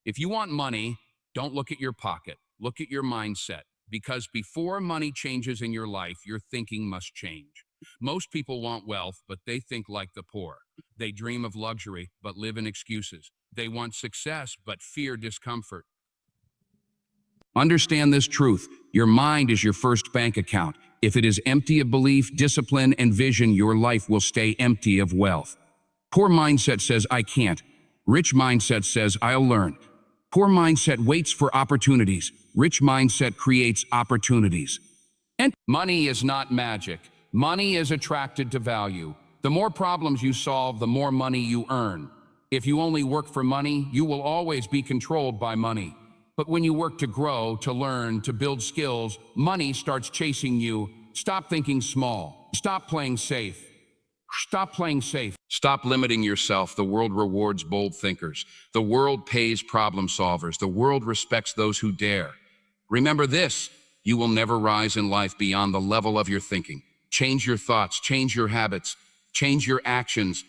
If you want money, don't look at your pocket, look at your mindset. Because before money changes in your life, your thinking must change. Most people want wealth, but they think like the poor. They dream of luxury, but live in excuses. They want success, but fear discomfort. Understand this truth. Your mind is your first bank account. If it is empty of belief, discipline, and vision, your life will stay empty of wealth. Poor mindset says, I can't. Rich mindset says, I'll learn. Poor mindset waits for opportunities. Rich mindset creates opportunities. And money is not magic. Money is attracted to value. The more problems you solve, the more money you earn. If you only work for money, you will always be controlled by money. But when you work to grow, to learn, to build skills, money starts chasing you. Stop thinking small. Stop playing safe. Stop playing safe. Stop limiting yourself. The world rewards bold thinkers. The world pays problem solvers. The world respects those who dare. Remember this, you will never rise in life beyond the level of your thinking. Change your thoughts, change your habits, change your actions,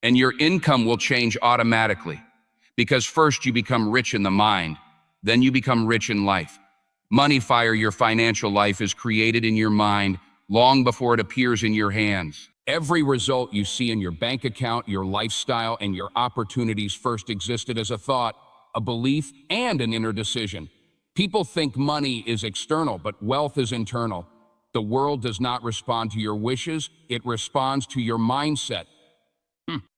and your income will change automatically. Because first you become rich in the mind, then you become rich in life. Money Fire, your financial life is created in your mind long before it appears in your hands. Every result you see in your bank account, your lifestyle, and your opportunities first existed as a thought, a belief, and an inner decision. People think money is external, but wealth is internal. The world does not respond to your wishes, it responds to your mindset.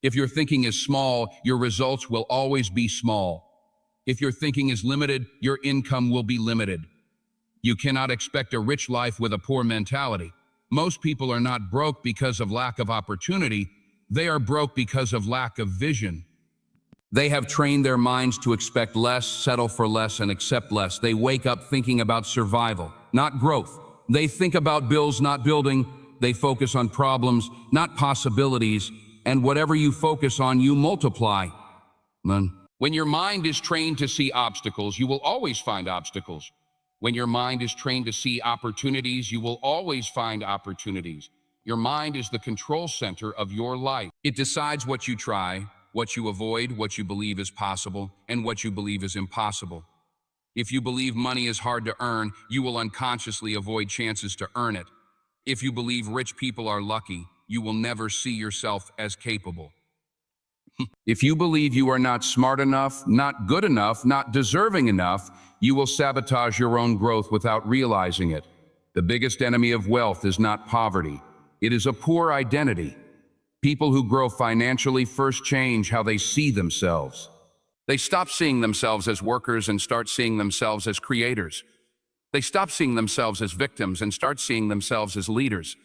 If your thinking is small, your results will always be small. If your thinking is limited, your income will be limited. You cannot expect a rich life with a poor mentality. Most people are not broke because of lack of opportunity. They are broke because of lack of vision. They have trained their minds to expect less, settle for less, and accept less. They wake up thinking about survival, not growth. They think about bills, not building. They focus on problems, not possibilities. And whatever you focus on, you multiply. When your mind is trained to see obstacles, you will always find obstacles. When your mind is trained to see opportunities, you will always find opportunities. Your mind is the control center of your life. It decides what you try, what you avoid, what you believe is possible, and what you believe is impossible. If you believe money is hard to earn, you will unconsciously avoid chances to earn it. If you believe rich people are lucky, you will never see yourself as capable. If you believe you are not smart enough, not good enough, not deserving enough, you will sabotage your own growth without realizing it. The biggest enemy of wealth is not poverty. It is a poor identity. People who grow financially first change how they see themselves. They stop seeing themselves as workers and start seeing themselves as creators. They stop seeing themselves as victims and start seeing themselves as leaders.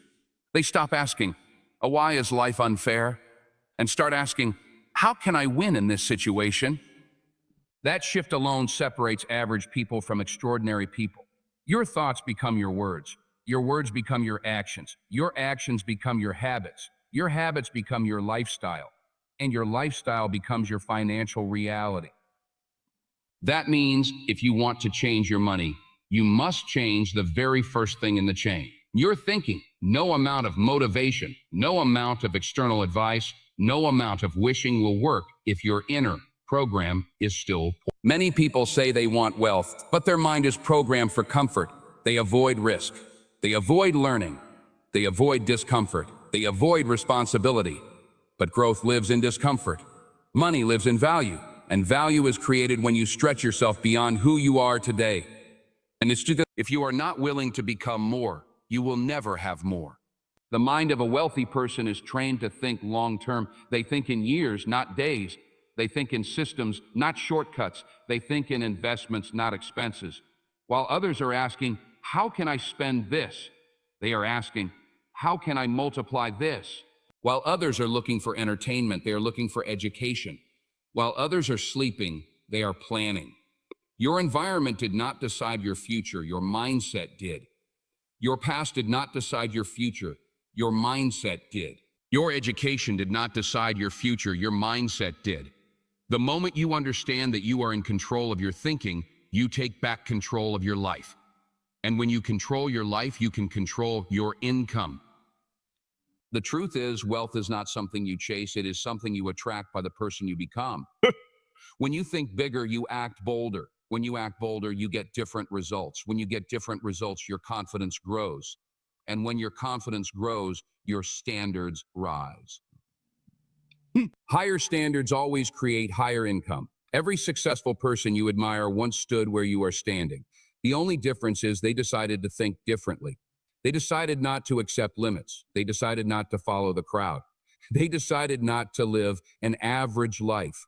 They stop asking, why is life unfair? And start asking, how can I win in this situation? That shift alone separates average people from extraordinary people. Your thoughts become your words become your actions become your habits become your lifestyle, and your lifestyle becomes your financial reality. That means if you want to change your money, you must change the very first thing in the chain. Your thinking. No amount of motivation, no amount of external advice, no amount of wishing will work if your inner program is still poor. Many people say they want wealth, but their mind is programmed for comfort. They avoid risk. They avoid learning. They avoid discomfort. They avoid responsibility. But growth lives in discomfort. Money lives in value, and value is created when you stretch yourself beyond who you are today. And if you are not willing to become more, you will never have more. The mind of a wealthy person is trained to think long-term. They think in years, not days. They think in systems, not shortcuts. They think in investments, not expenses. While others are asking, how can I spend this? They are asking, how can I multiply this? While others are looking for entertainment, they are looking for education. While others are sleeping, they are planning. Your environment did not decide your future, your mindset did. Your past did not decide your future, your mindset did. Your education did not decide your future, your mindset did. The moment you understand that you are in control of your thinking, you take back control of your life. And when you control your life, you can control your income. The truth is, wealth is not something you chase, it is something you attract by the person you become. When you think bigger, you act bolder. When you act bolder, you get different results. When you get different results, your confidence grows. And when your confidence grows, your standards rise. Higher standards always create higher income. Every successful person you admire once stood where you are standing. The only difference is they decided to think differently. They decided not to accept limits. They decided not to follow the crowd. They decided not to live an average life.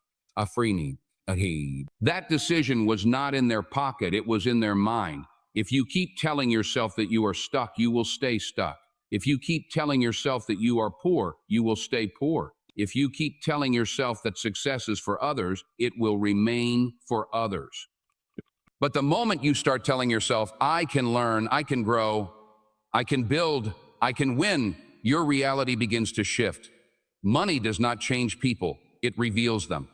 That decision was not in their pocket, it was in their mind. If you keep telling yourself that you are stuck, you will stay stuck. If you keep telling yourself that you are poor, you will stay poor. If you keep telling yourself that success is for others, it will remain for others. But the moment you start telling yourself, I can learn, I can grow, I can build, I can win, your reality begins to shift. Money does not change people, it reveals them.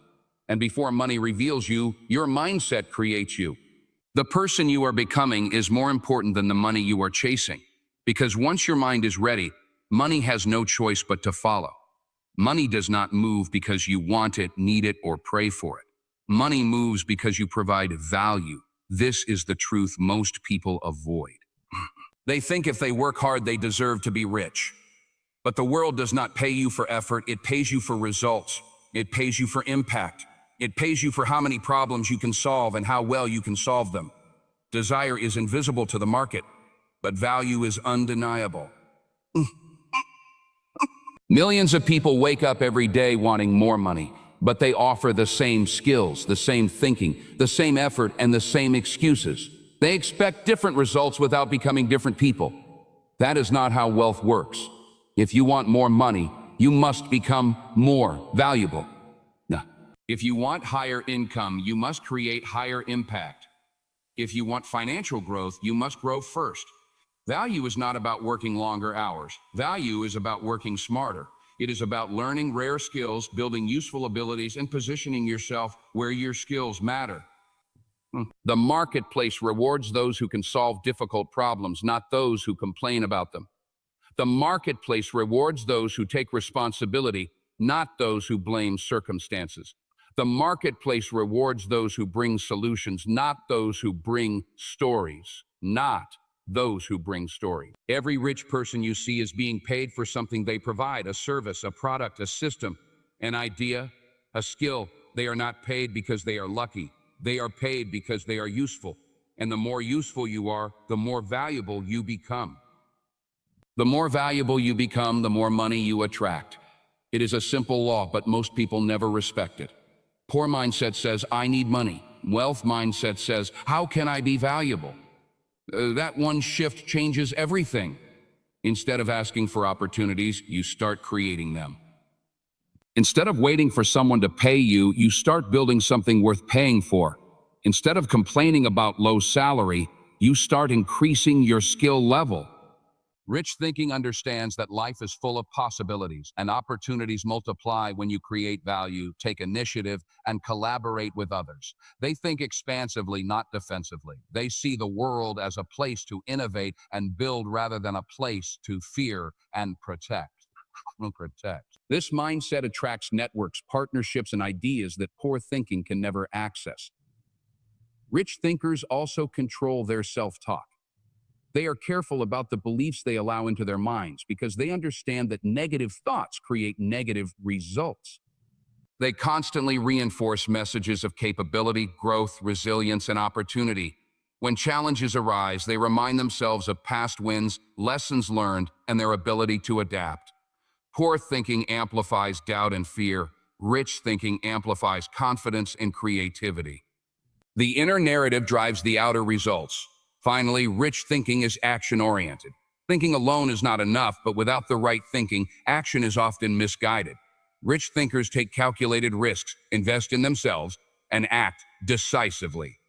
And before money reveals you, your mindset creates you. The person you are becoming is more important than the money you are chasing. Because once your mind is ready, money has no choice but to follow. Money does not move because you want it, need it, or pray for it. Money moves because you provide value. This is the truth most people avoid. They think if they work hard, they deserve to be rich. But the world does not pay you for effort, it pays you for results. It pays you for impact. It pays you for how many problems you can solve and how well you can solve them. Desire is invisible to the market, but value is undeniable. Millions of people wake up every day wanting more money, but they offer the same skills, the same thinking, the same effort, and the same excuses. They expect different results without becoming different people. That is not how wealth works. If you want more money, you must become more valuable. If you want higher income, you must create higher impact. If you want financial growth, you must grow first. Value is not about working longer hours. Value is about working smarter. It is about learning rare skills, building useful abilities, and positioning yourself where your skills matter. The marketplace rewards those who can solve difficult problems, not those who complain about them. The marketplace rewards those who take responsibility, not those who blame circumstances. The marketplace rewards those who bring solutions, not those who bring stories. Every rich person you see is being paid for something they provide, a service, a product, a system, an idea, a skill. They are not paid because they are lucky. They are paid because they are useful. And the more useful you are, the more valuable you become. The more valuable you become, the more money you attract. It is a simple law, but most people never respect it. Poor mindset says, I need money. Wealth mindset says, how can I be valuable? That one shift changes everything. Instead of asking for opportunities, you start creating them. Instead of waiting for someone to pay you, you start building something worth paying for. Instead of complaining about low salary, you start increasing your skill level. Rich thinking understands that life is full of possibilities and opportunities multiply when you create value, take initiative, and collaborate with others. They think expansively, not defensively. They see the world as a place to innovate and build rather than a place to fear and protect. This mindset attracts networks, partnerships, and ideas that poor thinking can never access. Rich thinkers also control their self-talk. They are careful about the beliefs they allow into their minds because they understand that negative thoughts create negative results. They constantly reinforce messages of capability, growth, resilience, and opportunity. When challenges arise, they remind themselves of past wins, lessons learned, and their ability to adapt. Poor thinking amplifies doubt and fear. Rich thinking amplifies confidence and creativity. The inner narrative drives the outer results. Finally, rich thinking is action-oriented. Thinking alone is not enough, but without the right thinking, action is often misguided. Rich thinkers take calculated risks, invest in themselves, and act decisively.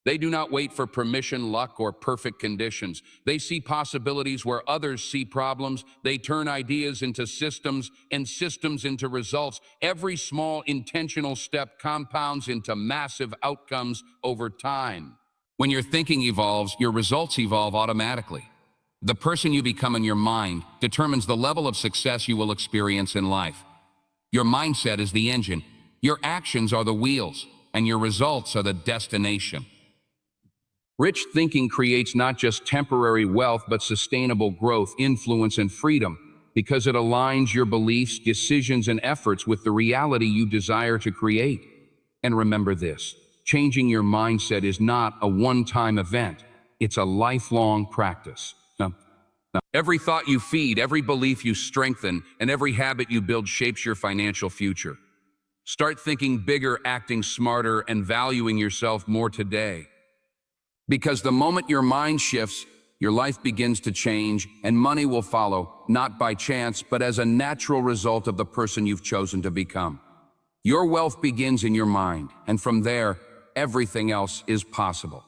They do not wait for permission, luck, or perfect conditions. They see possibilities where others see problems. They turn ideas into systems and systems into results. Every small intentional step compounds into massive outcomes over time. When your thinking evolves, your results evolve automatically. The person you become in your mind determines the level of success you will experience in life. Your mindset is the engine. Your actions are the wheels, and your results are the destination. Rich thinking creates not just temporary wealth, but sustainable growth, influence, and freedom, because it aligns your beliefs, decisions, and efforts with the reality you desire to create. And remember this, changing your mindset is not a one-time event. It's a lifelong practice. Now, every thought you feed, every belief you strengthen, and every habit you build shapes your financial future. Start thinking bigger, acting smarter, and valuing yourself more today. Because the moment your mind shifts, your life begins to change, and money will follow, not by chance, but as a natural result of the person you've chosen to become. Your wealth begins in your mind, and from there, everything else is possible.